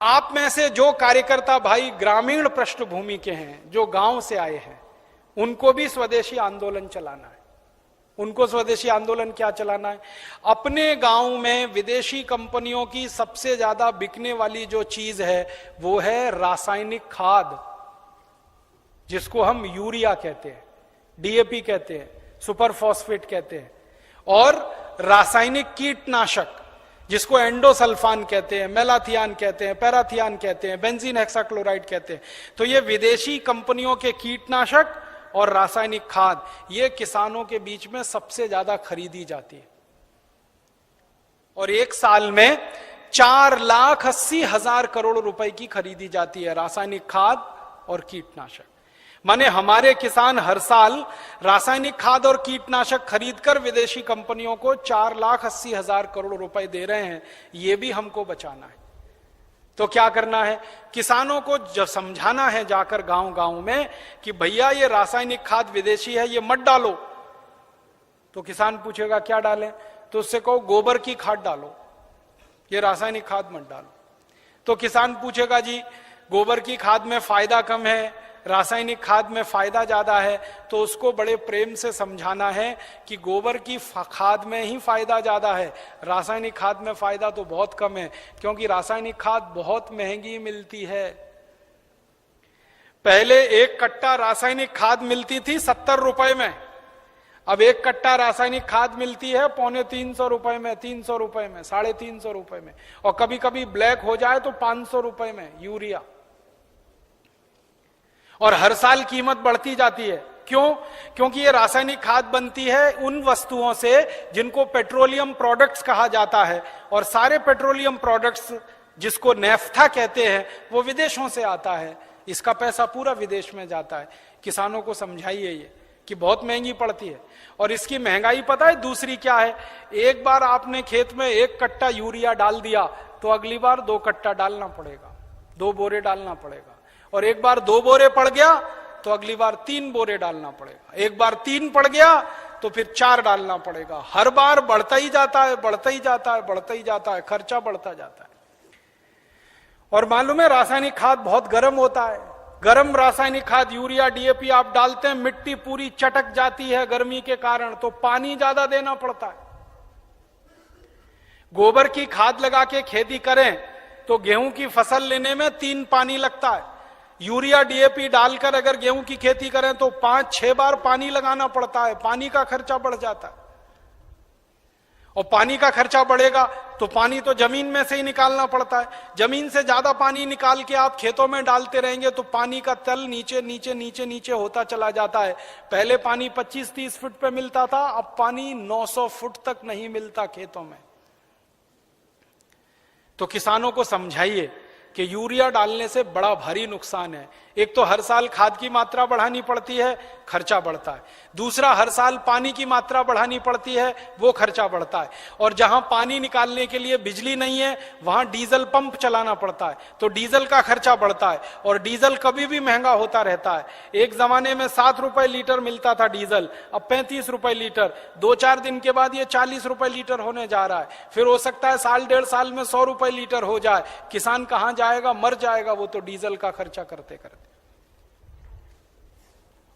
आप में से जो कार्यकर्ता भाई ग्रामीण पृष्ठभूमि के हैं, जो गांव से आए हैं, उनको भी स्वदेशी आंदोलन चलाना है। उनको स्वदेशी आंदोलन क्या चलाना है? अपने गांव में विदेशी कंपनियों की सबसे ज्यादा बिकने वाली जो चीज है वो है रासायनिक खाद, जिसको हम यूरिया कहते हैं, डीएपी कहते हैं, सुपर फॉस्फेट कहते हैं, और रासायनिक कीटनाशक जिसको एंडोसल्फान कहते हैं, मेलाथियान कहते हैं, पैराथियान कहते हैं, बेंजीन हेक्साक्लोराइड कहते हैं। तो ये विदेशी कंपनियों के कीटनाशक और रासायनिक खाद ये किसानों के बीच में सबसे ज्यादा खरीदी जाती है, और एक साल में 4,80,000 करोड़ रुपए की खरीदी जाती है रासायनिक खाद और कीटनाशक। माने हमारे किसान हर साल रासायनिक खाद और कीटनाशक खरीदकर विदेशी कंपनियों को 4,80,000 करोड़ रुपए दे रहे हैं। ये भी हमको बचाना है। तो क्या करना है? किसानों को जब समझाना है जाकर गांव गांव में कि भैया ये रासायनिक खाद विदेशी है, ये मत डालो। तो किसान पूछेगा क्या डालें? तो उससे कहो गोबर की खाद डालो, ये रासायनिक खाद मत डालो। तो किसान पूछेगा जी गोबर की खाद में फायदा कम है, रासायनिक खाद में फायदा ज्यादा है। तो उसको बड़े प्रेम से समझाना है कि गोबर की खाद में ही फायदा ज्यादा है, रासायनिक खाद में फायदा तो बहुत कम है, क्योंकि रासायनिक खाद बहुत महंगी मिलती है। पहले एक कट्टा रासायनिक खाद मिलती थी 70 रुपए में, अब एक कट्टा रासायनिक खाद मिलती है 250 रुपए में, 300 रुपए में, 350 रुपए में, और कभी कभी ब्लैक हो जाए तो 500 रुपए में यूरिया। और हर साल कीमत बढ़ती जाती है। क्यों? क्योंकि ये रासायनिक खाद बनती है उन वस्तुओं से जिनको पेट्रोलियम प्रोडक्ट्स कहा जाता है, और सारे पेट्रोलियम प्रोडक्ट्स जिसको नेफ्था कहते हैं वो विदेशों से आता है। इसका पैसा पूरा विदेश में जाता है। किसानों को समझाइए ये कि बहुत महंगी पड़ती है। और इसकी महंगाई पता है दूसरी क्या है? एक बार आपने खेत में 1 कट्टा यूरिया डाल दिया तो अगली बार 2 कट्टा डालना पड़ेगा, 2 बोरे डालना पड़ेगा। और एक बार 2 बोरे पड़ गया तो अगली बार 3 बोरे डालना पड़ेगा। एक बार 3 पड़ गया तो फिर 4 डालना पड़ेगा। हर बार बढ़ता ही जाता है, बढ़ता ही जाता है, बढ़ता ही जाता है, खर्चा बढ़ता जाता है। और मालूम है रासायनिक खाद बहुत गर्म होता है। गर्म रासायनिक खाद यूरिया डीएपी आप डालते हैं, मिट्टी पूरी चटक जाती है गर्मी के कारण, तो पानी ज्यादा देना पड़ता है। गोबर की खाद लगा के खेती करें तो गेहूं की फसल लेने में 3 पानी लगता है। यूरिया डीएपी डालकर अगर गेहूं की खेती करें तो 5-6 बार पानी लगाना पड़ता है। पानी का खर्चा बढ़ जाता है, और पानी का खर्चा बढ़ेगा तो पानी तो जमीन में से ही निकालना पड़ता है। जमीन से ज्यादा पानी निकाल के आप खेतों में डालते रहेंगे तो पानी का तल नीचे नीचे नीचे नीचे होता चला जाता है। पहले पानी 25-30 फुट पे मिलता था, अब पानी 900 फुट तक नहीं मिलता खेतों में। तो किसानों को समझाइए कि यूरिया डालने से बड़ा भारी नुकसान है। एक तो हर साल खाद की मात्रा बढ़ानी पड़ती है, खर्चा बढ़ता है। दूसरा, हर साल पानी की मात्रा बढ़ानी पड़ती है, वो खर्चा बढ़ता है। और जहां पानी निकालने के लिए बिजली नहीं है वहां डीजल पंप चलाना पड़ता है, तो डीजल का खर्चा बढ़ता है। और डीजल कभी भी महंगा होता रहता है। एक जमाने में 7 रुपए लीटर मिलता था डीजल, अब 35 रुपए लीटर। 2-4 दिन के बाद ये 40 रुपए लीटर होने जा रहा है। फिर हो सकता है 1.5 साल में 100 रुपए लीटर हो जाए। किसान कहां जाएगा? मर जाएगा वो तो डीजल का खर्चा करते करते।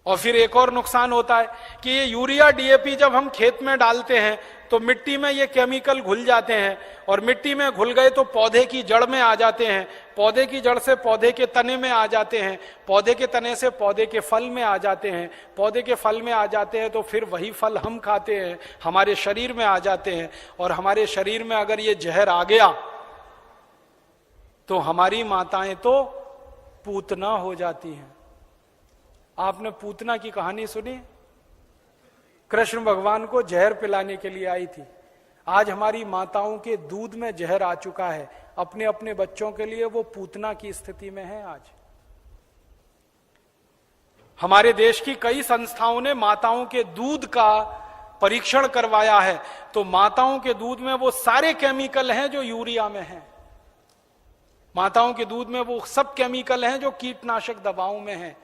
और फिर एक और नुकसान होता है कि ये यूरिया डीएपी जब हम खेत में डालते हैं तो मिट्टी में ये केमिकल घुल जाते हैं, और मिट्टी में घुल गए तो पौधे की जड़ में आ जाते हैं, पौधे की जड़ से पौधे के तने में आ जाते हैं, पौधे के तने से पौधे के फल में आ जाते हैं, पौधे के फल में आ जाते हैं तो फिर वही फल हम खाते हैं, हमारे शरीर में आ जाते हैं। और हमारे शरीर में अगर ये जहर आ गया तो हमारी माताएं तो पूतना हो जाती हैं। आपने पूतना की कहानी सुनी? कृष्ण भगवान को जहर पिलाने के लिए आई थी। आज हमारी माताओं के दूध में जहर आ चुका है, अपने अपने बच्चों के लिए वो पूतना की स्थिति में है। आज हमारे देश की कई संस्थाओं ने माताओं के दूध का परीक्षण करवाया है, तो माताओं के दूध में वो सारे केमिकल हैं जो यूरिया में हैं। माताओं के दूध में वो सब केमिकल हैं जो कीटनाशक दवाओं में हैं,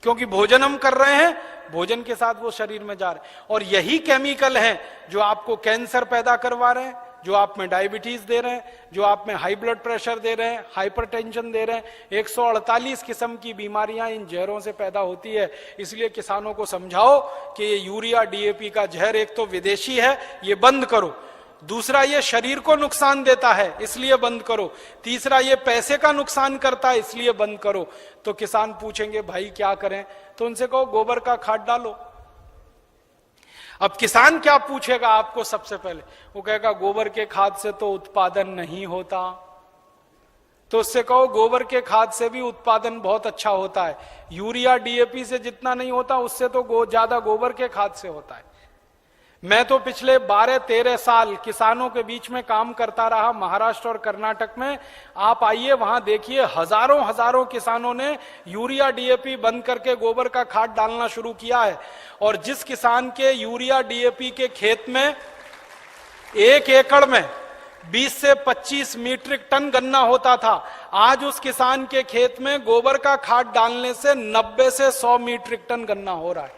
क्योंकि भोजन हम कर रहे हैं, भोजन के साथ वो शरीर में जा रहे हैं। और यही केमिकल हैं जो आपको कैंसर पैदा करवा रहे हैं, जो आप में डायबिटीज दे रहे हैं, जो आप में हाई ब्लड प्रेशर दे रहे हैं, हाइपरटेंशन दे रहे हैं। 148 किस्म की बीमारियां इन जहरों से पैदा होती है। इसलिए किसानों को समझाओ कि ये यूरिया डीएपी का जहर एक तो विदेशी है, ये बंद करो। दूसरा, ये शरीर को नुकसान देता है, इसलिए बंद करो। तीसरा, ये पैसे का नुकसान करता है, इसलिए बंद करो। तो किसान पूछेंगे भाई क्या करें? तो उनसे कहो गोबर का खाद डालो। अब किसान क्या पूछेगा आपको? सबसे पहले वो कहेगा गोबर के खाद से तो उत्पादन नहीं होता। तो उससे कहो गोबर के खाद से भी उत्पादन बहुत अच्छा होता है। यूरिया डीएपी से जितना नहीं होता उससे तो ज्यादा गोबर के खाद से होता है। मैं तो पिछले 12-13 साल किसानों के बीच में काम करता रहा, महाराष्ट्र और कर्नाटक में। आप आइए वहां देखिए, हजारों हजारों किसानों ने यूरिया डीएपी बंद करके गोबर का खाद डालना शुरू किया है। और जिस किसान के यूरिया डीएपी के खेत में 1 एकड़ में 20 से 25 मीट्रिक टन गन्ना होता था, आज उस किसान के खेत में गोबर का खाद डालने से 90 से 100 मीट्रिक टन गन्ना हो रहा है।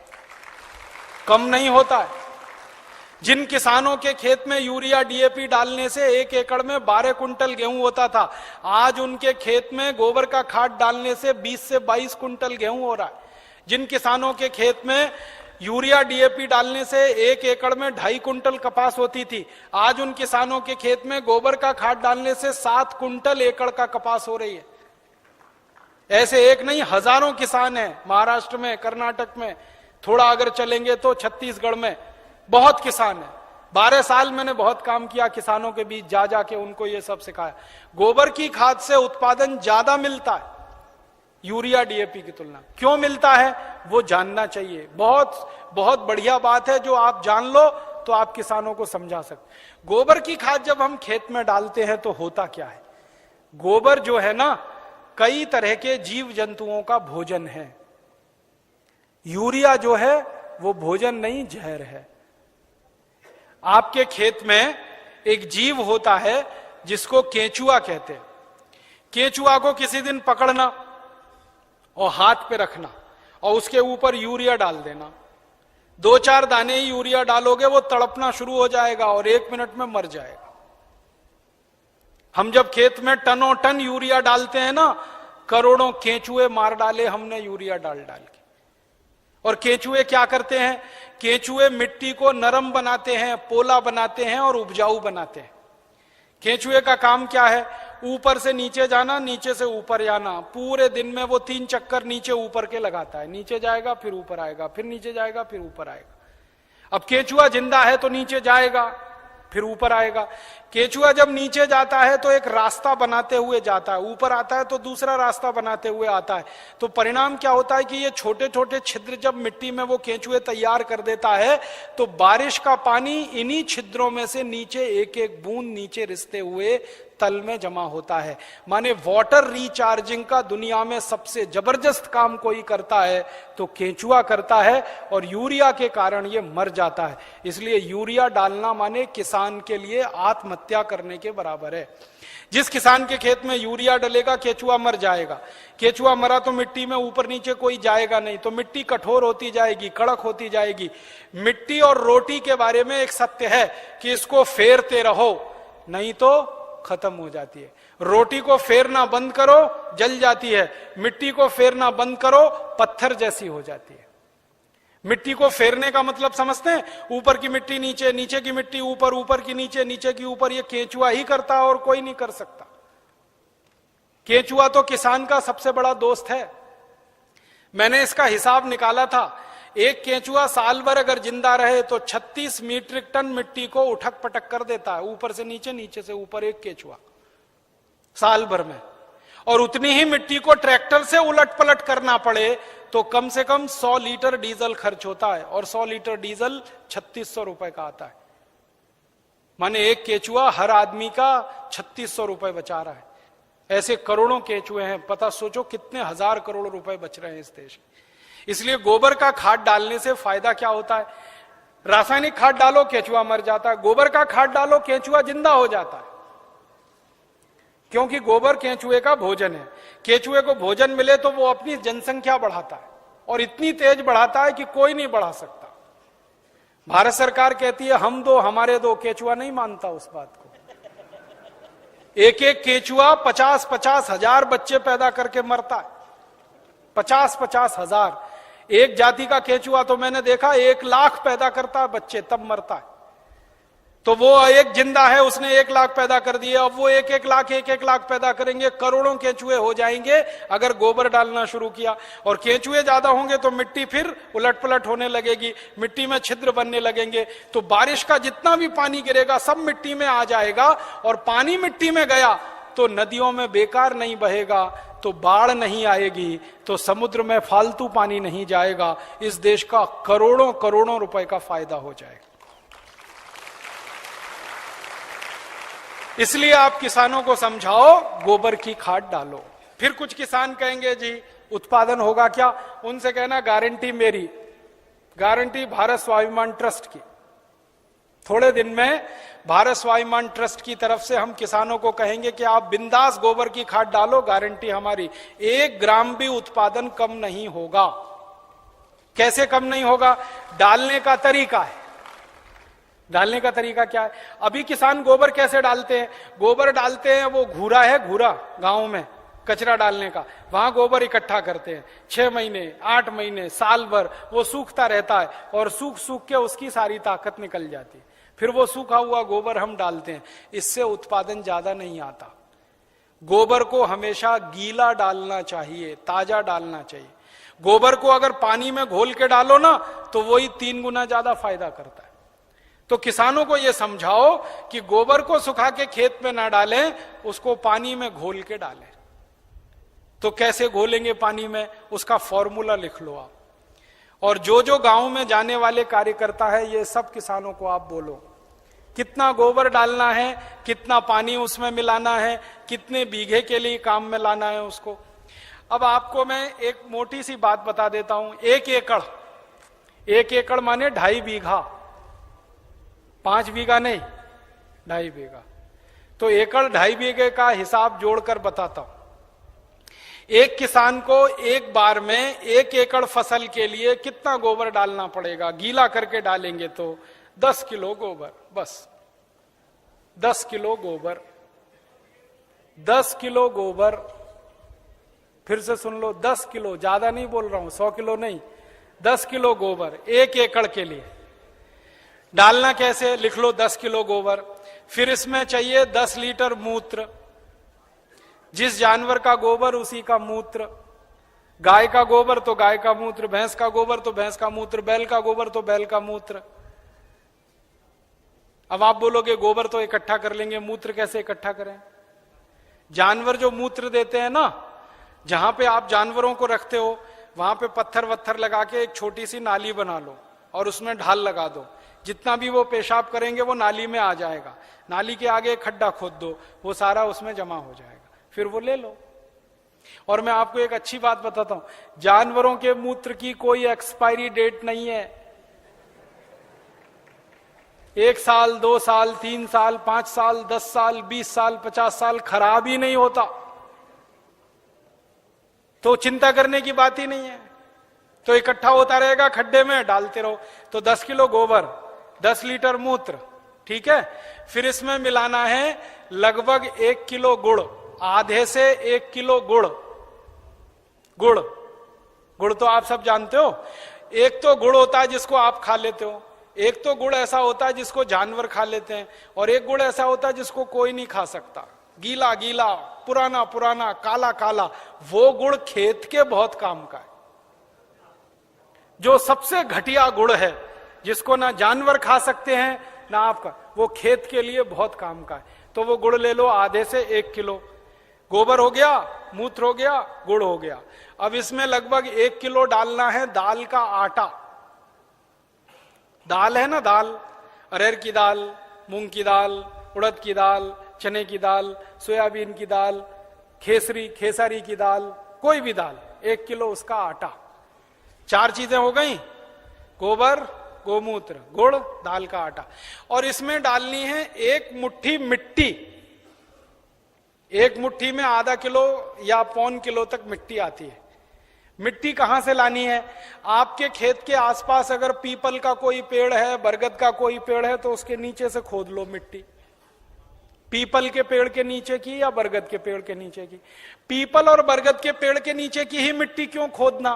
कम नहीं होता है। जिन किसानों के खेत में यूरिया डीएपी डालने से 1 एकड़ में 12 कुंटल गेहूं होता था, आज उनके खेत में गोबर का खाद डालने से 20 से 22 कुंटल गेहूं हो रहा है। जिन किसानों के खेत में यूरिया डीएपी डालने से 1 एकड़ में 2.5 कुंटल कपास होती थी, आज उन किसानों के खेत में गोबर का खाद डालने से 7 कुंटल एकड़ का कपास हो रही है। ऐसे एक नहीं, हजारों किसान हैं महाराष्ट्र में, कर्नाटक में, थोड़ा अगर चलेंगे तो छत्तीसगढ़ में बहुत किसान है। 12 साल मैंने बहुत काम किया किसानों के बीच, जा जाके उनको ये सब सिखाया। गोबर की खाद से उत्पादन ज्यादा मिलता है यूरिया डीएपी की तुलना। क्यों मिलता है वो जानना चाहिए। बहुत बहुत बढ़िया बात है, जो आप जान लो तो आप किसानों को समझा सकते। गोबर की खाद जब हम खेत में डालते हैं तो होता क्या है? गोबर जो है ना, कई तरह के जीव जंतुओं का भोजन है। यूरिया जो है वो भोजन नहीं, जहर है। आपके खेत में एक जीव होता है जिसको केंचुआ कहते हैं। केंचुआ को किसी दिन पकड़ना और हाथ पे रखना और उसके ऊपर यूरिया डाल देना। 2-4 दाने ही यूरिया डालोगे, वो तड़पना शुरू हो जाएगा और 1 मिनट में मर जाएगा। हम जब खेत में टनों टन यूरिया डालते हैं ना, करोड़ों केंचुए मार डाले हमने यूरिया डाल डाल के। और केंचुए क्या करते हैं? केंचुए मिट्टी को नरम बनाते हैं, पोला बनाते हैं और उपजाऊ बनाते हैं। केंचुए का काम क्या है? ऊपर से नीचे जाना, नीचे से ऊपर जाना। पूरे दिन में वो 3 चक्कर नीचे ऊपर के लगाता है। नीचे जाएगा फिर ऊपर आएगा, फिर नीचे जाएगा फिर ऊपर आएगा। अब केंचुआ जिंदा है तो नीचे जाएगा फिर ऊपर आएगा। केंचुआ जब नीचे जाता है तो एक रास्ता बनाते हुए जाता है, ऊपर आता है तो दूसरा रास्ता बनाते हुए आता है। तो परिणाम क्या होता है कि ये छोटे छोटे छिद्र जब मिट्टी में वो केंचुए तैयार कर देता है, तो बारिश का पानी इन्हीं छिद्रों में से नीचे एक एक बूंद नीचे रिसते हुए तल में जमा होता है। माने वाटर रिचार्जिंग का दुनिया में सबसे जबरदस्त काम कोई करता है तो केंचुआ करता है, और यूरिया के कारण ये मर जाता है। इसलिए यूरिया डालना माने किसान के लिए आत्महत्या करने के बराबर है। जिस किसान के खेत में यूरिया डलेगा, केंचुआ मर जाएगा। केंचुआ मरा तो मिट्टी में ऊपर नीचे कोई जाएगा नहीं, तो मिट्टी कठोर होती जाएगी, कड़क होती जाएगी। मिट्टी और रोटी के बारे में एक सत्य है कि इसको फेरते रहो, नहीं तो खत्म हो जाती है। रोटी को फेरना बंद करो, जल जाती है। मिट्टी को फेरना बंद करो, पत्थर जैसी हो जाती है। मिट्टी को फेरने का मतलब समझते हैं? ऊपर की मिट्टी नीचे, नीचे की मिट्टी ऊपर, ऊपर की नीचे, नीचे की ऊपर। ये केंचुआ ही करता है और कोई नहीं कर सकता। केंचुआ तो किसान का सबसे बड़ा दोस्त है। मैंने इसका हिसाब निकाला था। एक केंचुआ साल भर अगर जिंदा रहे तो 36 मीट्रिक टन मिट्टी को उठक पटक कर देता है, ऊपर से नीचे, नीचे से ऊपर, एक केंचुआ साल भर में। और उतनी ही मिट्टी को ट्रैक्टर से उलट पलट करना पड़े तो कम से कम 100 लीटर डीजल खर्च होता है, और 100 लीटर डीजल 3600 रुपए का आता है। माने एक केंचुआ हर आदमी का 3600 रुपए बचा रहा है। ऐसे करोड़ों केंचुए हैं, पता सोचो कितने हजार करोड़ रुपए बच रहे हैं इस देश में। इसलिए गोबर का खाद डालने से फायदा क्या होता है? रासायनिक खाद डालो, केंचुआ मर जाता है। गोबर का खाद डालो, केंचुआ जिंदा हो जाता है। क्योंकि गोबर केंचुए का भोजन है। केंचुए को भोजन मिले तो वो अपनी जनसंख्या बढ़ाता है, और इतनी तेज बढ़ाता है कि कोई नहीं बढ़ा सकता। भारत सरकार कहती है हम दो हमारे दो, केंचुआ नहीं मानता उस बात को। एक एक केचुआ 50-50 हजार बच्चे पैदा करके मरता है। 50-50 हजार। एक जाति का केचुआ तो मैंने देखा 1 लाख पैदा करता है बच्चे, तब मरता है। तो वो एक जिंदा है, उसने 1 लाख पैदा कर दिए, अब वो 1-1 लाख पैदा करेंगे, करोड़ों केंचुए हो जाएंगे अगर गोबर डालना शुरू किया। और केंचुए ज्यादा होंगे तो मिट्टी फिर उलट पलट होने लगेगी, मिट्टी में छिद्र बनने लगेंगे, तो बारिश का जितना भी पानी गिरेगा सब मिट्टी में आ जाएगा। और पानी मिट्टी में गया तो नदियों में बेकार नहीं बहेगा, तो बाढ़ नहीं आएगी, तो समुद्र में फालतू पानी नहीं जाएगा। इस देश का करोड़ों करोड़ों रुपए का फायदा हो जाएगा। इसलिए आप किसानों को समझाओ, गोबर की खाद डालो। फिर कुछ किसान कहेंगे जी उत्पादन होगा क्या? उनसे कहना गारंटी मेरी, गारंटी भारत स्वाभिमान ट्रस्ट की। थोड़े दिन में भारत स्वाभिमान ट्रस्ट की तरफ से हम किसानों को कहेंगे कि आप बिंदास गोबर की खाद डालो, गारंटी हमारी, 1 ग्राम भी उत्पादन कम नहीं होगा। कैसे कम नहीं होगा? डालने का तरीका है। डालने का तरीका क्या है? अभी किसान गोबर कैसे डालते हैं? गोबर डालते हैं, वो घूरा है, घूरा गांव में कचरा डालने का, वहां गोबर इकट्ठा करते हैं। 6 महीने, 8 महीने, साल भर वो सूखता रहता है और सूख सूख के उसकी सारी ताकत निकल जाती है। फिर वो सूखा हुआ गोबर हम डालते हैं, इससे उत्पादन ज्यादा नहीं आता। गोबर को हमेशा गीला डालना चाहिए, ताजा डालना चाहिए। गोबर को अगर पानी में घोल के डालो ना तो वही 3 गुना ज्यादा फायदा करता है। तो किसानों को यह समझाओ कि गोबर को सुखा के खेत में ना डालें, उसको पानी में घोल के डालें। तो कैसे घोलेंगे पानी में, उसका फॉर्मूला लिख लो आप। और जो जो गांव में जाने वाले कार्यकर्ता है, ये सब किसानों को आप बोलो कितना गोबर डालना है, कितना पानी उसमें मिलाना है, कितने बीघे के लिए काम में लाना है उसको। अब आपको मैं एक मोटी सी बात बता देता हूं। 1 एकड़ माने 2.5 बीघा, 5 बीघा नहीं, 2.5 बीघा। तो एकड़ 2.5 बीघे का हिसाब जोड़कर बताता हूं। एक किसान को एक बार में 1 एकड़ फसल के लिए कितना गोबर डालना पड़ेगा? गीला करके डालेंगे तो 10 किलो गोबर, बस 10 किलो गोबर, 10 किलो गोबर। फिर से सुन लो, 10 किलो, ज्यादा नहीं बोल रहा हूं, 100 किलो नहीं, 10 किलो गोबर 1 एकड़ के लिए। डालना कैसे? लिख लो 10 किलो गोबर। फिर इसमें चाहिए 10 लीटर मूत्र, जिस जानवर का गोबर उसी का मूत्र। गाय का गोबर तो गाय का मूत्र, भैंस का गोबर तो भैंस का मूत्र, बैल का गोबर तो बैल का मूत्र। अब आप बोलोगे गोबर तो इकट्ठा कर लेंगे, मूत्र कैसे इकट्ठा करें? जानवर जो मूत्र देते हैं ना, जहां पे आप जानवरों को रखते हो वहां पे पत्थर वत्थर लगा के एक छोटी सी नाली बना लो और उसमें ढाल लगा दो। जितना भी वो पेशाब करेंगे वो नाली में आ जाएगा। नाली के आगे एक खड्डा खोद दो, वो सारा उसमें जमा हो जाएगा, फिर वो ले लो। और मैं आपको एक अच्छी बात बताता हूं, जानवरों के मूत्र की कोई एक्सपायरी डेट नहीं है। 1 साल, 2 साल, 3 साल, 5 साल, 10 साल, 20 साल, 50 साल खराब ही नहीं होता। तो चिंता करने की बात ही नहीं है। तो इकट्ठा होता रहेगा, खड्डे में डालते रहो। तो 10 किलो गोबर, 10 लीटर मूत्र, ठीक है। फिर इसमें मिलाना है लगभग 1 किलो गुड़, आधे से 1 किलो गुड़। गुड़ तो आप सब जानते हो। एक तो गुड़ होता है जिसको आप खा लेते हो, एक तो गुड़ ऐसा होता है जिसको जानवर खा लेते हैं, और एक गुड़ ऐसा होता है जिसको कोई नहीं खा सकता, गीला गीला, पुराना पुराना, काला काला। वो गुड़ खेत के बहुत काम का है। जो सबसे घटिया गुड़ है, जिसको ना जानवर खा सकते हैं ना आपका, वो खेत के लिए बहुत काम का है। तो वो गुड़ ले लो, आधे से 1 किलो। गोबर हो गया, मूत्र हो गया, गुड़ हो गया। अब इसमें लगभग 1 किलो डालना है दाल का आटा। दाल है ना, दाल, अरहर की दाल, मूंग की दाल, उड़द की दाल, चने की दाल, सोयाबीन की दाल, खेसारी की दाल, कोई भी दाल, 1 किलो उसका आटा। 4 चीजें हो गई, गोबर, गोमूत्र, गुड़, दाल का आटा। और इसमें डालनी है 1 मुट्ठी मिट्टी। 1 मुट्ठी में आधा किलो या 1.25 किलो तक मिट्टी आती है। मिट्टी कहां से लानी है? आपके खेत के आसपास अगर पीपल का कोई पेड़ है, बरगद का कोई पेड़ है, तो उसके नीचे से खोद लो मिट्टी। पीपल के पेड़ के नीचे की या बरगद के पेड़ के नीचे की? पीपल और बरगद के पेड़ के नीचे की ही मिट्टी क्यों खोदना?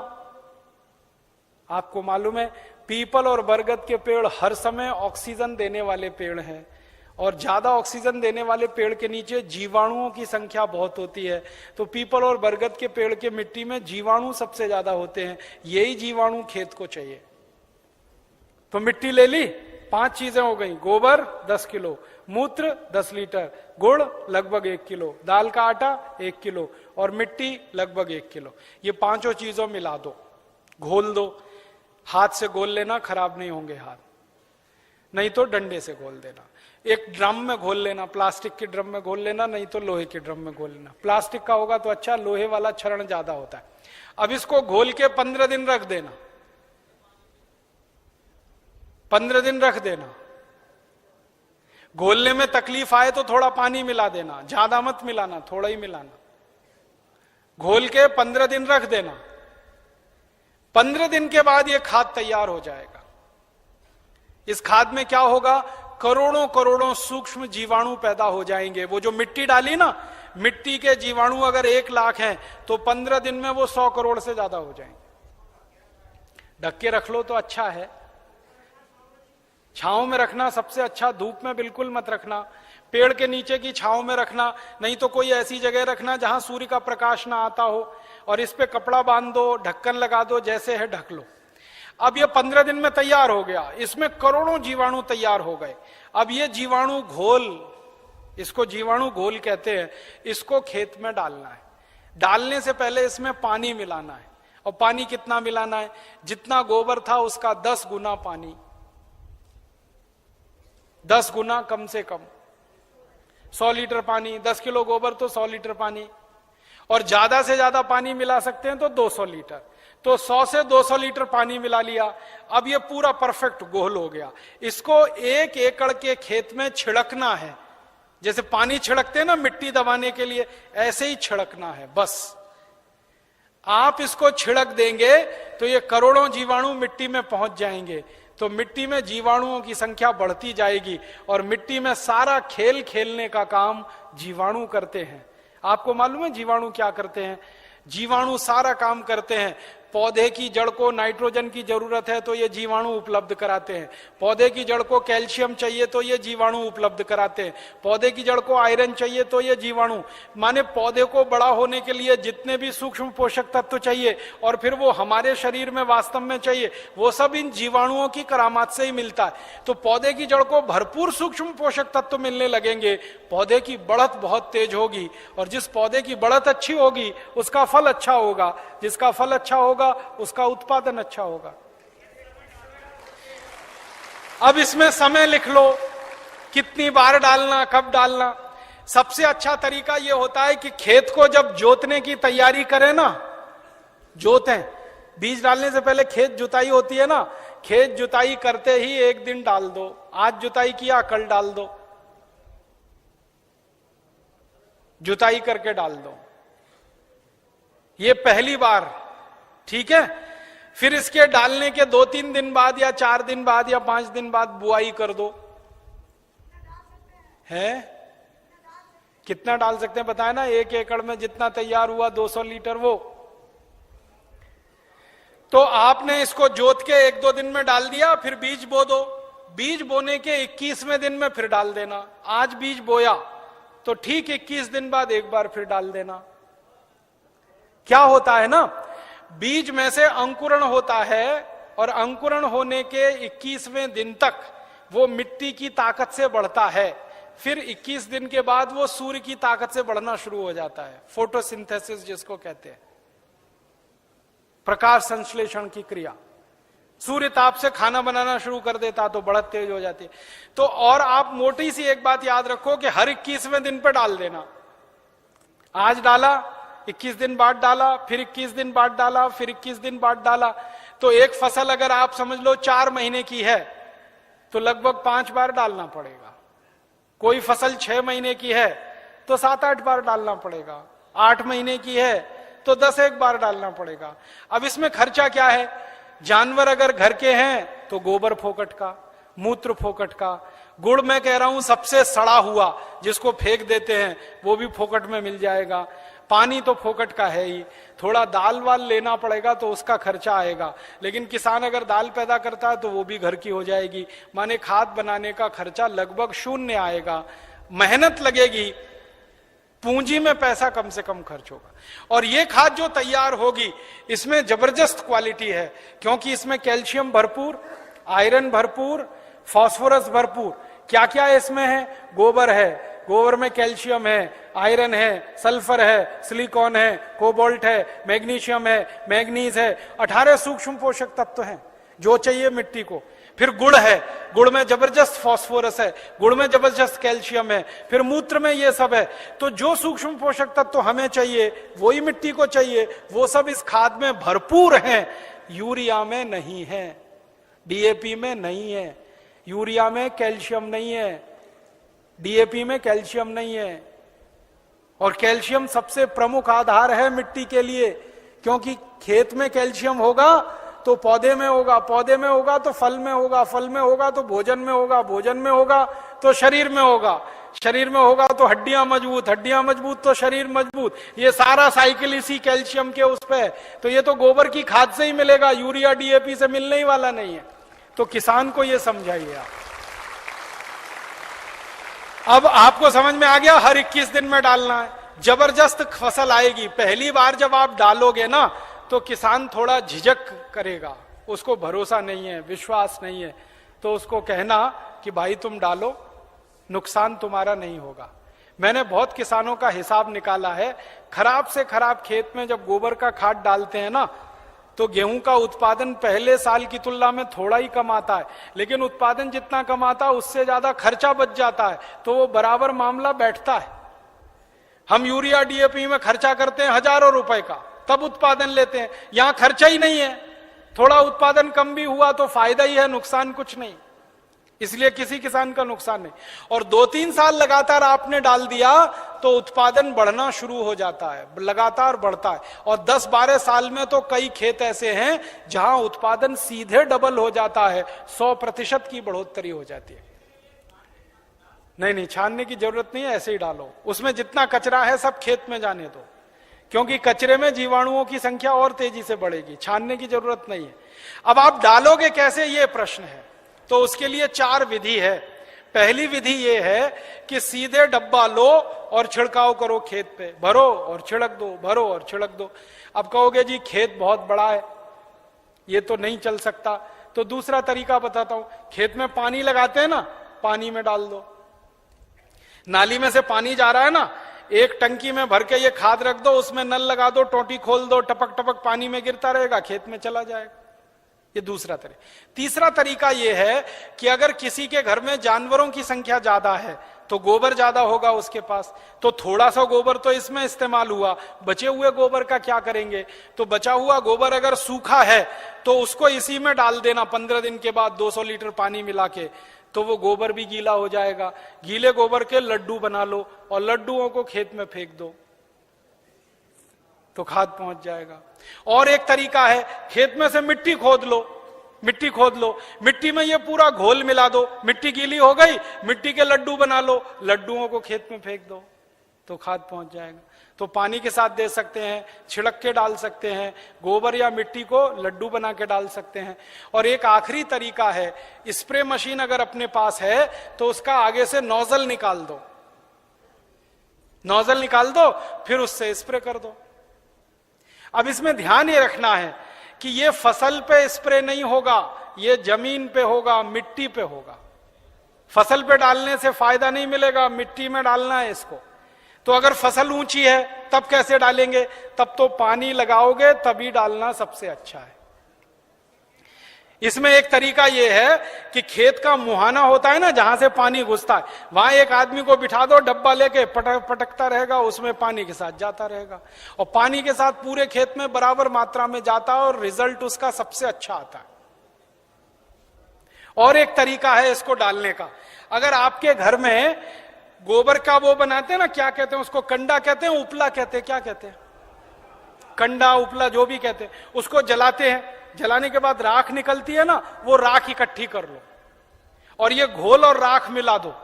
आपको मालूम है पीपल और बरगद के पेड़ हर समय ऑक्सीजन देने वाले पेड़ हैं, और ज्यादा ऑक्सीजन देने वाले पेड़ के नीचे जीवाणुओं की संख्या बहुत होती है। तो पीपल और बरगद के पेड़ के मिट्टी में जीवाणु सबसे ज्यादा होते हैं, यही जीवाणु खेत को चाहिए। तो मिट्टी ले ली, 5 चीजें हो गई, गोबर 10 किलो, मूत्र 10 लीटर, गुड़ लगभग 1 किलो, दाल का आटा 1 किलो और मिट्टी लगभग 1 किलो। ये 5 चीजों मिला दो, घोल दो। हाथ से घोल लेना, खराब नहीं होंगे हाथ, नहीं तो डंडे से घोल देना। एक ड्रम में घोल लेना, प्लास्टिक के ड्रम में घोल लेना, नहीं तो लोहे के ड्रम में घोल लेना। प्लास्टिक का होगा तो अच्छा, लोहे वाला क्षरण ज्यादा होता है। अब इसको घोल के 15 दिन रख देना, 15 दिन रख देना। घोलने में तकलीफ आए तो थोड़ा पानी मिला देना, ज्यादा मत मिलाना, थोड़ा ही मिलाना। घोल के 15 दिन रख देना। 15 दिन के बाद यह खाद तैयार हो जाएगा। इस खाद में क्या होगा, करोड़ों करोड़ों सूक्ष्म जीवाणु पैदा हो जाएंगे। वो जो मिट्टी डाली ना, मिट्टी के जीवाणु अगर 1 लाख हैं तो 15 दिन में वो 100 करोड़ से ज्यादा हो जाएंगे। ढक के रख लो तो अच्छा है, छांव में रखना सबसे अच्छा, धूप में बिल्कुल मत रखना, पेड़ के नीचे की छांव में रखना, नहीं तो कोई ऐसी जगह रखना जहां सूर्य का प्रकाश ना आता हो, और इस पे कपड़ा बांध दो, ढक्कन लगा दो, जैसे है ढक लो। अब ये 15 दिन में तैयार हो गया, इसमें करोड़ों जीवाणु तैयार हो गए। अब ये जीवाणु घोल, इसको जीवाणु घोल कहते हैं, इसको खेत में डालना है। डालने से पहले इसमें पानी मिलाना है, और पानी कितना मिलाना है, जितना गोबर था उसका 10 गुना पानी, 10 गुना कम से कम। 100 लीटर पानी, 10 किलो गोबर तो 100 लीटर पानी, और ज्यादा से ज्यादा पानी मिला सकते हैं तो 200 लीटर। तो 100 से 200 लीटर पानी मिला लिया। अब ये पूरा परफेक्ट घोल हो गया। इसको 1 एकड़ के खेत में छिड़कना है, जैसे पानी छिड़कते हैं ना मिट्टी दबाने के लिए, ऐसे ही छिड़कना है बस। आप इसको छिड़क देंगे तो ये करोड़ों जीवाणु मिट्टी में पहुंच जाएंगे, तो मिट्टी में जीवाणुओं की संख्या बढ़ती जाएगी, और मिट्टी में सारा खेल खेलने का काम जीवाणु करते हैं। आपको मालूम है जीवाणु क्या करते हैं? जीवाणु सारा काम करते हैं। पौधे की जड़ को नाइट्रोजन की जरूरत है तो ये जीवाणु उपलब्ध कराते हैं। पौधे की जड़ को कैल्शियम चाहिए तो ये जीवाणु उपलब्ध कराते हैं। पौधे की जड़ को आयरन चाहिए तो ये जीवाणु, माने पौधे को बड़ा होने के लिए जितने भी सूक्ष्म पोषक तत्व चाहिए और फिर वो हमारे शरीर में वास्तव में चाहिए, वो सब इन जीवाणुओं की करामात से ही मिलता है। तो पौधे की जड़ को भरपूर सूक्ष्म पोषक तत्व मिलने लगेंगे, पौधे की बढ़त बहुत तेज होगी, और जिस पौधे की बढ़त अच्छी होगी उसका फल अच्छा होगा, जिसका फल अच्छा होगा उसका उत्पादन अच्छा होगा। अब इसमें समय लिख लो, कितनी बार डालना, कब डालना। सबसे अच्छा तरीका यह होता है कि खेत को जब जोतने की तैयारी करें ना, जोतें, बीज डालने से पहले खेत जुताई होती है ना, खेत जुताई करते ही 1 दिन डाल दो। आज जुताई किया, कल डाल दो, जुताई करके डाल दो। ये पहली बार, ठीक है। फिर इसके डालने के 2-3 दिन बाद या 4 दिन बाद या 5 दिन बाद बुआई कर दो। है कितना डाल सकते हैं बताए ना? 1 एकड़ में जितना तैयार हुआ 200 लीटर वो। तो आपने इसको जोत के 1-2 दिन में डाल दिया, फिर बीज बो दो। बीज बोने के 21वें दिन में फिर डाल देना। आज बीज बोया तो ठीक 21 दिन बाद एक बार फिर डाल देना। क्या होता है ना, बीज में से अंकुरण होता है, और अंकुरण होने के 21वें दिन तक वो मिट्टी की ताकत से बढ़ता है। फिर 21 दिन के बाद वो सूर्य की ताकत से बढ़ना शुरू हो जाता है, फोटोसिंथेसिस जिसको कहते हैं, प्रकाश संश्लेषण की क्रिया। सूर्य ताप से खाना बनाना शुरू कर देता तो बढ़त तेज हो जाती है। तो और आप मोटी सी एक बात याद रखो कि हर 21वें दिन पे डाल देना। आज डाला, 21 दिन बाद डाला, फिर 21 दिन बाद डाला, फिर 21 दिन बाद डाला। तो एक फसल अगर आप समझ लो 4 महीने की है तो लगभग 5 बार डालना पड़ेगा। कोई फसल 6 महीने की है तो 7-8 बार डालना पड़ेगा। 8 महीने की है तो 10-1 बार डालना पड़ेगा। अब इसमें खर्चा क्या है? जानवर अगर घर के हैं तो गोबर फोकट का, मूत्र फोकट का, गुड़ मैं कह रहा हूं सबसे सड़ा हुआ, जिसको फेंक देते हैं, वो भी फोकट में मिल जाएगा। पानी तो फोकट का है ही, थोड़ा दाल वाल लेना पड़ेगा तो उसका खर्चा आएगा, लेकिन किसान अगर दाल पैदा करता है तो वो भी घर की हो जाएगी। माने खाद बनाने का खर्चा लगभग शून्य आएगा, मेहनत लगेगी, पूंजी में पैसा कम से कम खर्च होगा। और ये खाद जो तैयार होगी इसमें जबरदस्त क्वालिटी है, क्योंकि इसमें कैल्शियम भरपूर, आयरन भरपूर, फास्फोरस भरपूर। क्या क्या इसमें है? गोबर है, गोबर में कैल्शियम है, आयरन है, सल्फर है, सिलिकॉन है, कोबाल्ट है, मैग्नीशियम है, मैग्नीज है, 18 सूक्ष्म पोषक तत्व हैं जो चाहिए मिट्टी को। फिर गुड़ है, गुड़ में जबरदस्त फास्फोरस है, गुड़ में जबरदस्त कैल्शियम है, फिर मूत्र में ये सब है। तो जो सूक्ष्म पोषक तत्व हमें चाहिए वही मिट्टी को चाहिए, वो सब इस खाद में भरपूर हैं। यूरिया में नहीं है, डीएपी में नहीं है, यूरिया में कैल्शियम नहीं है, डीएपी में कैल्शियम नहीं है। और कैल्शियम सबसे प्रमुख आधार है मिट्टी के लिए, क्योंकि खेत में कैल्शियम होगा तो पौधे में होगा, पौधे में होगा तो फल में होगा, फल में होगा तो भोजन में होगा, भोजन में होगा तो शरीर में होगा, शरीर में होगा तो हड्डियां मजबूत, हड्डियां मजबूत तो शरीर मजबूत। ये सारा साइकिल इसी कैल्शियम के उस पे है। तो ये तो गोबर की खाद से ही मिलेगा, यूरिया डीएपी से मिलने ही वाला नहीं है। तो किसान को ये समझाइए आप। अब आपको समझ में आ गया, हर 21 दिन में डालना है, जबरदस्त फसल आएगी। पहली बार जब आप डालोगे ना तो किसान थोड़ा झिझक करेगा, उसको भरोसा नहीं है, विश्वास नहीं है, तो उसको कहना कि भाई तुम डालो, नुकसान तुम्हारा नहीं होगा। मैंने बहुत किसानों का हिसाब निकाला है, खराब से खराब खेत में जब गोबर का खाद डालते हैं ना तो गेहूं का उत्पादन पहले साल की तुलना में थोड़ा ही कम आता है, लेकिन उत्पादन जितना कम आता है उससे ज्यादा खर्चा बच जाता है, तो वो बराबर मामला बैठता है। हम यूरिया डीएपी में खर्चा करते हैं हजारों रुपए का, तब उत्पादन लेते हैं। यहां खर्चा ही नहीं है, थोड़ा उत्पादन कम भी हुआ तो फायदा ही है, नुकसान कुछ नहीं, इसलिए किसी किसान का नुकसान नहीं। और 2-3 साल लगातार आपने डाल दिया तो उत्पादन बढ़ना शुरू हो जाता है, लगातार बढ़ता है। और 10-12 साल में तो कई खेत ऐसे हैं जहां उत्पादन सीधे डबल हो जाता है, 100% की बढ़ोतरी हो जाती है। नहीं, छानने की जरूरत नहीं है, ऐसे ही डालो। उसमें जितना कचरा है सब खेत में जाने दो, क्योंकि कचरे में जीवाणुओं की संख्या और तेजी से बढ़ेगी, छानने की जरूरत नहीं है। अब आप डालोगे कैसे, ये प्रश्न है। तो उसके लिए 4 विधि है। पहली विधि ये है कि सीधे डब्बा लो और छिड़काव करो, खेत पे भरो और छिड़क दो, भरो और छिड़क दो। अब कहोगे जी खेत बहुत बड़ा है, ये तो नहीं चल सकता, तो दूसरा तरीका बताता हूं। खेत में पानी लगाते हैं ना, पानी में डाल दो। नाली में से पानी जा रहा है ना, एक टंकी में भर के ये खाद रख दो, उसमें नल लगा दो, टोटी खोल दो, टपक टपक पानी में गिरता रहेगा, खेत में चला जाएगा। ये दूसरा तरीका। तीसरा तरीका ये है कि अगर किसी के घर में जानवरों की संख्या ज्यादा है तो गोबर ज्यादा होगा उसके पास, तो थोड़ा सा गोबर तो इसमें इस्तेमाल हुआ, बचे हुए गोबर का क्या करेंगे? तो बचा हुआ गोबर अगर सूखा है तो उसको इसी में डाल देना 15 दिन के बाद 200 लीटर पानी मिला के, तो वो गोबर भी गीला हो जाएगा। गीले गोबर के लड्डू बना लो और लड्डुओं को खेत में फेंक दो, तो खाद पहुंच जाएगा। और एक तरीका है, खेत में से मिट्टी खोद लो, मिट्टी खोद लो, मिट्टी में ये पूरा घोल मिला दो, मिट्टी गीली हो गई, मिट्टी के लड्डू बना लो, लड्डुओं को खेत में फेंक दो, तो खाद पहुंच जाएगा। तो पानी के साथ दे सकते हैं, छिड़क के डाल सकते हैं, गोबर या मिट्टी को लड्डू बना के डाल सकते हैं। और एक आखिरी तरीका है, स्प्रे मशीन अगर अपने पास है तो उसका आगे से नोजल निकाल दो, नोजल निकाल दो, फिर उससे स्प्रे कर दो। अब इसमें ध्यान ये रखना है कि ये फसल पे स्प्रे नहीं होगा, ये जमीन पे होगा, मिट्टी पे होगा। फसल पे डालने से फायदा नहीं मिलेगा, मिट्टी में डालना है इसको। तो अगर फसल ऊंची है तब कैसे डालेंगे? तब तो पानी लगाओगे तभी डालना सबसे अच्छा है। इसमें एक तरीका यह है कि खेत का मुहाना होता है ना, जहां से पानी घुसता है, वहां एक आदमी को बिठा दो, डब्बा लेके पटकता रहेगा, उसमें पानी के साथ जाता रहेगा, और पानी के साथ पूरे खेत में बराबर मात्रा में जाता है और रिजल्ट उसका सबसे अच्छा आता है। और एक तरीका है इसको डालने का, अगर आपके घर में गोबर का वो बनाते हैं ना, क्या कहते हैं उसको, कंडा कहते हैं, उपला कहते हैं, क्या कहते हैं, कंडा उपला जो भी कहते हैं, उसको जलाते हैं, जलाने के बाद राख निकलती है ना, वो राख इकट्ठी कर लो और ये घोल और राख मिला दो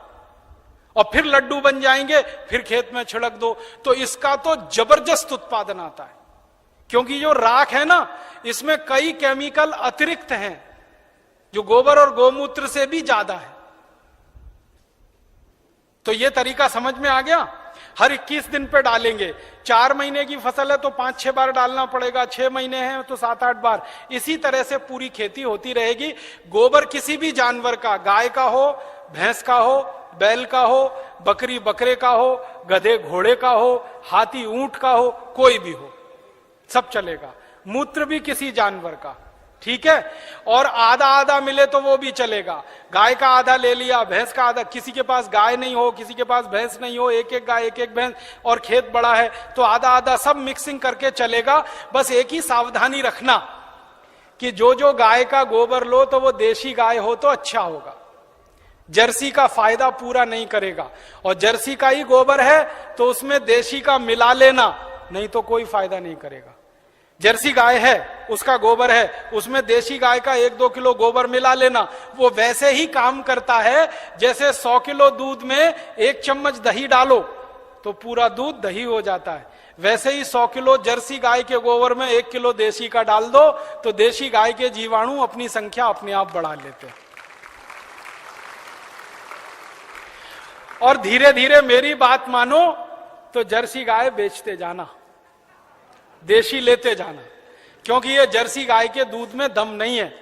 और फिर लड्डू बन जाएंगे, फिर खेत में छिड़क दो, तो इसका तो जबरदस्त उत्पादन आता है। क्योंकि जो राख है ना, इसमें कई केमिकल अतिरिक्त हैं जो गोबर और गोमूत्र से भी ज्यादा है। तो ये तरीका समझ में आ गया। हर 21 दिन पे डालेंगे। 4 महीने की फसल है तो 5-6 बार डालना पड़ेगा, 6 महीने हैं तो 7-8 बार। इसी तरह से पूरी खेती होती रहेगी। गोबर किसी भी जानवर का, गाय का हो, भैंस का हो, बैल का हो, बकरी बकरे का हो, गधे घोड़े का हो, हाथी ऊंट का हो, कोई भी हो, सब चलेगा। मूत्र भी किसी जानवर का, ठीक है। और आधा आधा मिले तो वो भी चलेगा। गाय का आधा ले लिया, भैंस का आधा, किसी के पास गाय नहीं हो, किसी के पास भैंस नहीं हो, एक एक गाय एक एक भैंस, और खेत बड़ा है तो आधा आधा, सब मिक्सिंग करके चलेगा। बस एक ही सावधानी रखना कि जो जो गाय का गोबर लो तो वो देशी गाय हो तो अच्छा होगा। जर्सी का फायदा पूरा नहीं करेगा, और जर्सी का ही गोबर है तो उसमें देशी का मिला लेना, नहीं तो कोई फायदा नहीं करेगा। जर्सी गाय है, उसका गोबर है, उसमें देशी गाय का 1-2 किलो गोबर मिला लेना, वो वैसे ही काम करता है जैसे 100 किलो दूध में 1 चम्मच दही डालो तो पूरा दूध दही हो जाता है। वैसे ही 100 किलो जर्सी गाय के गोबर में 1 किलो देशी का डाल दो तो देशी गाय के जीवाणु अपनी संख्या अपने आप बढ़ा लेते हैं। और धीरे धीरे मेरी बात मानो तो जर्सी गाय बेचते जाना, देशी लेते जाना, क्योंकि ये जर्सी गाय के दूध में दम नहीं है।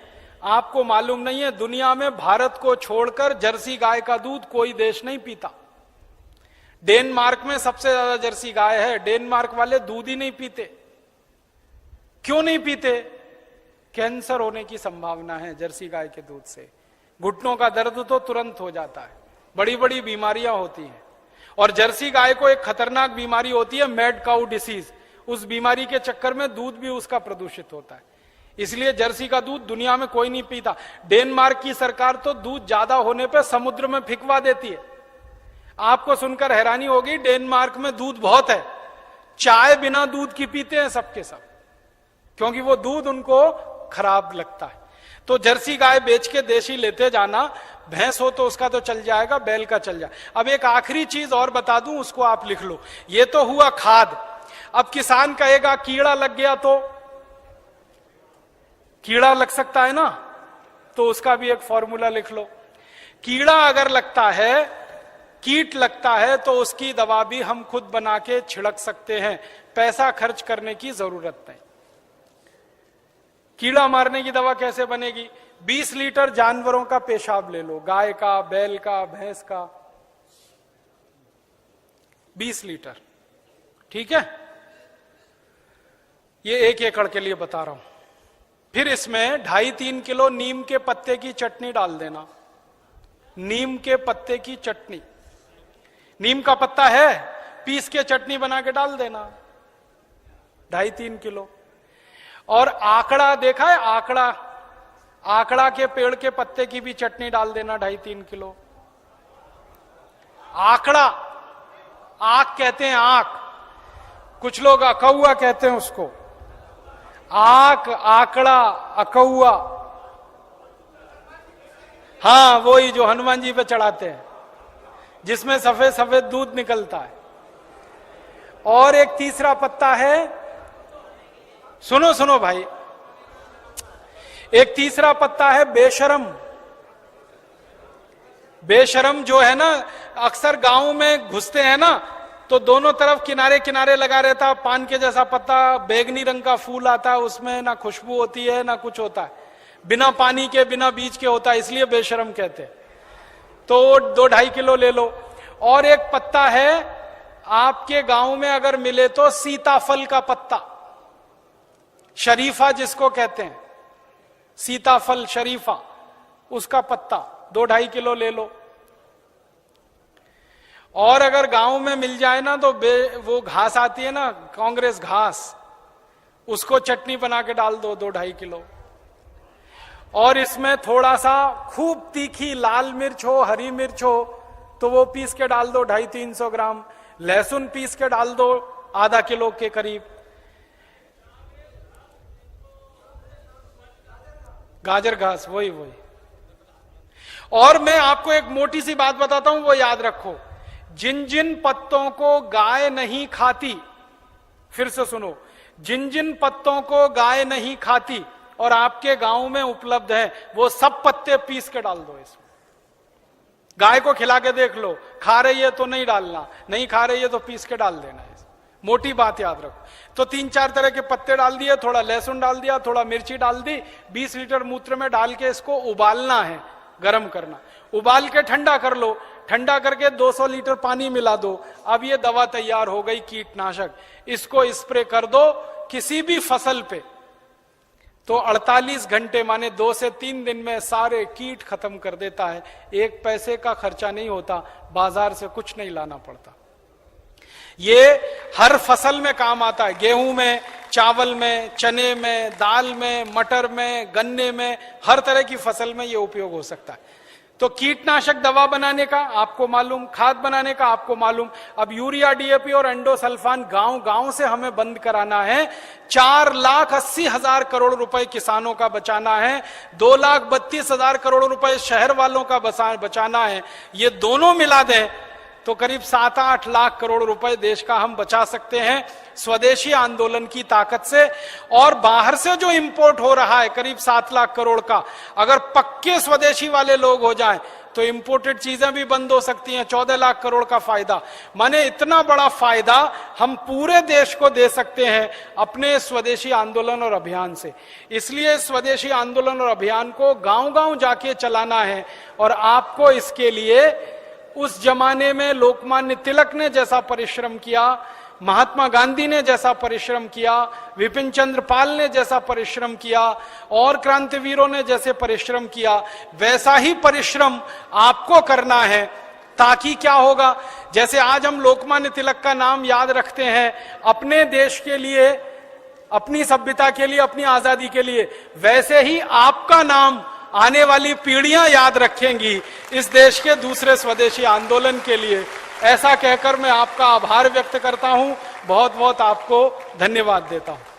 आपको मालूम नहीं है, दुनिया में भारत को छोड़कर जर्सी गाय का दूध कोई देश नहीं पीता। डेनमार्क में सबसे ज्यादा जर्सी गाय है। डेनमार्क वाले दूध ही नहीं पीते। क्यों नहीं पीते? कैंसर होने की संभावना है जर्सी गाय के दूध से। घुटनों का दर्द तो तुरंत हो जाता है, बड़ी बड़ी बीमारियां होती हैं। और जर्सी गाय को एक खतरनाक बीमारी होती है, मैड काउ डिसीज। उस बीमारी के चक्कर में दूध भी उसका प्रदूषित होता है, इसलिए जर्सी का दूध दुनिया में कोई नहीं पीता। डेनमार्क की सरकार तो दूध ज्यादा होने पे समुद्र में फेंकवा देती है। आपको सुनकर हैरानी होगी, डेनमार्क में दूध बहुत है, चाय बिना दूध की पीते हैं सबके सब, क्योंकि वो दूध उनको खराब लगता है। तो जर्सी गाय बेच के देशी लेते जाना। भैंस हो तो उसका तो चल जाएगा, बैल का चल जाए। अब एक आखिरी चीज और बता दूं, उसको आप लिख लो। ये तो हुआ खाद। अब किसान कहेगा कीड़ा लग गया तो, कीड़ा लग सकता है ना, तो उसका भी एक फॉर्मूला लिख लो। कीड़ा अगर लगता है, कीट लगता है, तो उसकी दवा भी हम खुद बना के छिड़क सकते हैं, पैसा खर्च करने की जरूरत नहीं। कीड़ा मारने की दवा कैसे बनेगी? 20 लीटर जानवरों का पेशाब ले लो, गाय का, बैल का, भैंस का, 20 लीटर, ठीक है। ये 1 एकड़ के लिए बता रहा हूं। फिर इसमें 2.5-3 किलो नीम के पत्ते की चटनी डाल देना। नीम के पत्ते की चटनी, नीम का पत्ता है, पीस के चटनी बना के डाल देना, 2.5-3 किलो। और आकड़ा देखा है? आकड़ा, आकड़ा के पेड़ के पत्ते की भी चटनी डाल देना, 2.5-3 किलो। आकड़ा, आक कहते हैं, आक, कुछ लोग अकौआ कहते हैं उसको। आक, आकड़ा, अकौआ, हाँ वही जो हनुमान जी पे चढ़ाते हैं, जिसमें सफेद सफेद दूध निकलता है। और एक तीसरा पत्ता है, सुनो सुनो भाई, एक तीसरा पत्ता है बेशरम। बेशरम जो है ना, अक्सर गांव में घुसते हैं ना, तो दोनों तरफ किनारे किनारे लगा रहता, पान के जैसा पत्ता, बैगनी रंग का फूल आता है, उसमें ना खुशबू होती है ना कुछ होता है, बिना पानी के बिना बीज के होता है, इसलिए बेशरम कहते हैं। तो 2-2.5 किलो ले लो। और एक पत्ता है आपके गांव में अगर मिले तो, सीताफल का पत्ता, शरीफा जिसको कहते हैं, सीताफल शरीफा, उसका पत्ता 2-2.5 किलो ले लो। और अगर गांव में मिल जाए ना तो वो घास आती है ना, कांग्रेस घास, उसको चटनी बना के डाल दो, 2-2.5 किलो। और इसमें थोड़ा सा खूब तीखी लाल मिर्च हो, हरी मिर्च हो, तो वो पीस के डाल दो, 250-300 ग्राम। लहसुन पीस के डाल दो, आधा किलो के करीब। गाजर घास, वही वही। और मैं आपको एक मोटी सी बात बताता हूं, वो याद रखो, जिन जिन पत्तों को गाय नहीं खाती, फिर से सुनो, जिन जिन पत्तों को गाय नहीं खाती और आपके गांव में उपलब्ध है, वो सब पत्ते पीस के डाल दो इसमें। गाय को खिला के देख लो, खा रही है तो नहीं डालना, नहीं खा रही है तो पीस के डाल देना है। मोटी बात याद रखो। तो 3-4 तरह के पत्ते डाल दिए, थोड़ा लहसुन डाल दिया, थोड़ा मिर्ची डाल दी, 20 लीटर मूत्र में डाल के इसको उबालना है, गर्म करना, उबाल के ठंडा कर लो, ठंडा करके 200 लीटर पानी मिला दो। अब ये दवा तैयार हो गई, कीटनाशक। इसको स्प्रे कर दो किसी भी फसल पे, तो 48 घंटे माने 2 से 3 दिन में सारे कीट खत्म कर देता है। 1 पैसे का खर्चा नहीं होता, बाजार से कुछ नहीं लाना पड़ता। ये हर फसल में काम आता है, गेहूं में, चावल में, चने में, दाल में, मटर में, गन्ने में, हर तरह की फसल में ये उपयोग हो सकता है। तो कीटनाशक दवा बनाने का आपको मालूम, खाद बनाने का आपको मालूम। अब यूरिया, डीएपी और एंडोसल्फान गांव गांव से हमें बंद कराना है। 4,80,000 करोड़ रुपए किसानों का बचाना है, 2,32,000 करोड़ रुपए शहर वालों का बचाना है। ये दोनों मिला दें तो करीब 7-8 लाख करोड़ रुपए देश का हम बचा सकते हैं स्वदेशी आंदोलन की ताकत से। और बाहर से जो इंपोर्ट हो रहा है करीब 7 लाख करोड़ का, अगर पक्के स्वदेशी वाले लोग हो जाएं तो इंपोर्टेड चीजें भी बंद हो सकती हैं। 14 लाख करोड़ का फायदा, माने इतना बड़ा फायदा हम पूरे देश को दे सकते हैं अपने स्वदेशी आंदोलन और अभियान से। इसलिए स्वदेशी आंदोलन और अभियान को गांव-गांव जाके चलाना है। और आपको इसके लिए उस जमाने में लोकमान्य तिलक ने जैसा परिश्रम किया, महात्मा गांधी ने जैसा परिश्रम किया, विपिन चंद्र पाल ने जैसा परिश्रम किया और क्रांतिवीरों ने जैसे परिश्रम किया, वैसा ही परिश्रम आपको करना है। ताकि क्या होगा, जैसे आज हम लोकमान्य तिलक का नाम याद रखते हैं अपने देश के लिए, अपनी सभ्यता के लिए, अपनी आजादी के लिए, वैसे ही आपका नाम आने वाली पीढ़ियां याद रखेंगी इस देश के दूसरे स्वदेशी आंदोलन के लिए। ऐसा कहकर मैं आपका आभार व्यक्त करता हूं, बहुत बहुत आपको धन्यवाद देता हूं।